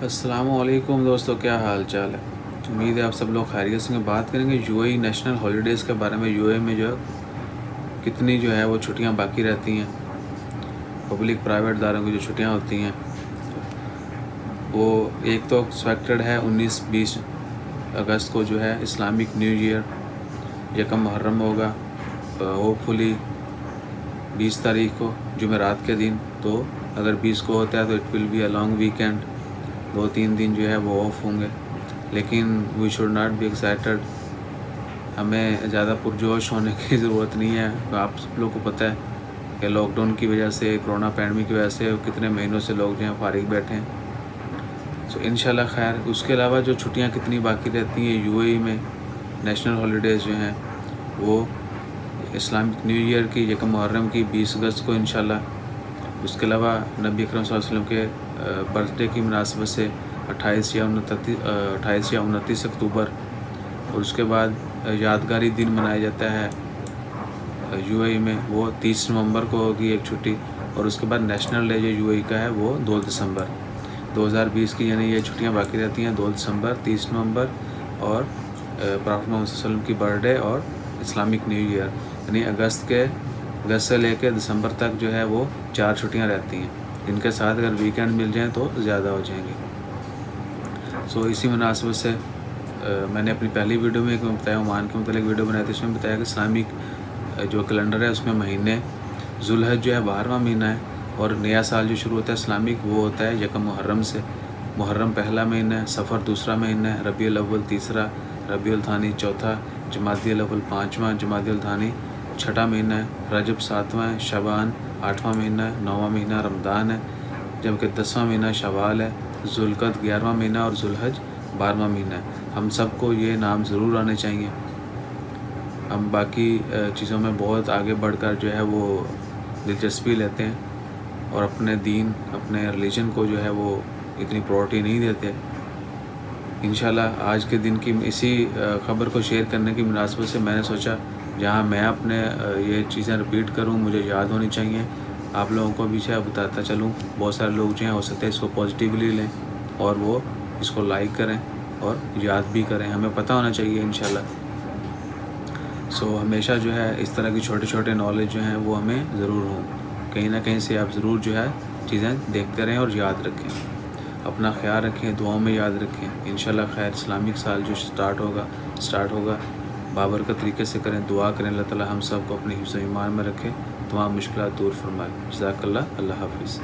السلام علیکم دوستو، کیا حال چال ہے؟ امید ہے آپ سب لوگ خیریت سے بات کریں گے you a E national holidays کے بارے میں۔ یو اے میں جو کتنی جو ہے وہ چھٹیاں باقی رہتی ہیں، پبلک پرائیویٹ اداروں کی جو چھٹیاں ہوتی ہیں، وہ ایک تو ایکسپیکٹڈ ہے 19-20 اگست کو جو ہے اسلامک نیو ایئر، یکم محرم ہوگا ہوپ فلی 20 تاریخ کو جمعرات کے دن۔ تو اگر 20 کو ہوتا ہے تو it will be a long weekend, 2-3 دن جو ہے وہ آف ہوں گے۔ لیکن we should not be excited, ہمیں زیادہ پرجوش ہونے کی ضرورت نہیں ہے۔ آپ سب لوگ کو پتہ ہے کہ لاک ڈاؤن کی وجہ سے، کرونا پینڈیمک کی وجہ سے کتنے مہینوں سے لوگ جو ہیں فارغ بیٹھے ہیں۔ سو انشاءاللہ خیر۔ اس کے علاوہ جو چھٹیاں کتنی باقی رہتی ہیں یو اے ای میں، نیشنل ہالیڈیز جو ہیں وہ اسلامک نیو ایئر کی یکم محرم کی 20 اگست کو انشاءاللہ، اس کے علاوہ نبی اکرم صلی اللہ علیہ وسلم کے برتھ ڈے کی مناسبت سے 28 یا 29 اکتوبر، اور اس کے بعد یادگاری دن منایا جاتا ہے یو اے ای میں، وہ 30 نومبر کو ہوگی ایک چھٹی، اور اس کے بعد نیشنل ڈے جو یو اے ای کا ہے وہ 2 دسمبر 2020 کی، یعنی یہ چھٹیاں باقی رہتی ہیں 2 دسمبر، 30 نومبر اور پروفیٹ محمد صلی اللہ علیہ وسلم کی برتھ ڈے اور اسلامک نیو ایئر، یعنی اگست سے لے کے دسمبر تک جو ہے وہ 4 چھٹیاں رہتی ہیں، جن کے ساتھ اگر ویکینڈ مل جائیں تو زیادہ ہو جائیں گی۔ سو اسی مناسبت سے میں نے اپنی پہلی ویڈیو میں بتایا، عمان کے متعلق ویڈیو بنائی تھی، اس میں بتایا کہ اسلامک جو کیلنڈر ہے اس میں مہینے ذوالحج جو ہے 12واں مہینہ ہے، اور نیا سال جو شروع ہوتا ہے اسلامک وہ ہوتا ہے یکم محرم سے۔ محرم پہلا مہینہ ہے، صفر دوسرا مہینہ ہے، ربیع الاول تیسرا، ربیع الثانی چوتھا، جمادی الاول پانچواں، جمادی الثانی چھٹا مہینہ ہے، رجب 7واں ہے، شعبان 8واں مہینہ ہے، 9واں مہینہ رمضان ہے، جبکہ 10واں مہینہ شوال ہے، ذوالقعدہ 11واں مہینہ اور ذوالحج 12واں مہینہ ہے۔ ہم سب کو یہ نام ضرور آنے چاہیے۔ ہم باقی چیزوں میں بہت آگے بڑھ کر جو ہے وہ دلچسپی لیتے ہیں، اور اپنے دین، اپنے ریلیجن کو جو ہے وہ اتنی پرائورٹی نہیں دیتے۔ انشاءاللہ آج کے دن کی اسی خبر کو شیئر کرنے کی مناسبت سے میں نے سوچا جہاں میں اپنے یہ چیزیں رپیٹ کروں مجھے یاد ہونی چاہیے، آپ لوگوں کو بھی بتاتا چلوں۔ بہت سارے لوگ جو ہیں ہو سکتے ہیں اس کو پازیٹیولی لیں اور وہ اس کو لائک کریں اور یاد بھی کریں، ہمیں پتہ ہونا چاہیے انشاءاللہ۔ سو ہمیشہ جو ہے اس طرح کی چھوٹے چھوٹے نالج جو ہیں وہ ہمیں ضرور ہوں، کہیں نہ کہیں سے آپ ضرور جو ہے چیزیں دیکھتے رہیں اور یاد رکھیں۔ اپنا خیال رکھیں، دعاؤں میں یاد رکھیں۔ انشاءاللہ خیر، اسلامک سال جو سٹارٹ ہوگا بابرکت طریقے سے کریں، دعا کریں اللہ تعالی ہم سب کو اپنے حفظ و ایمان میں رکھے، تمام مشکلات دور فرمائے۔ جزاک اللہ، اللہ حافظ۔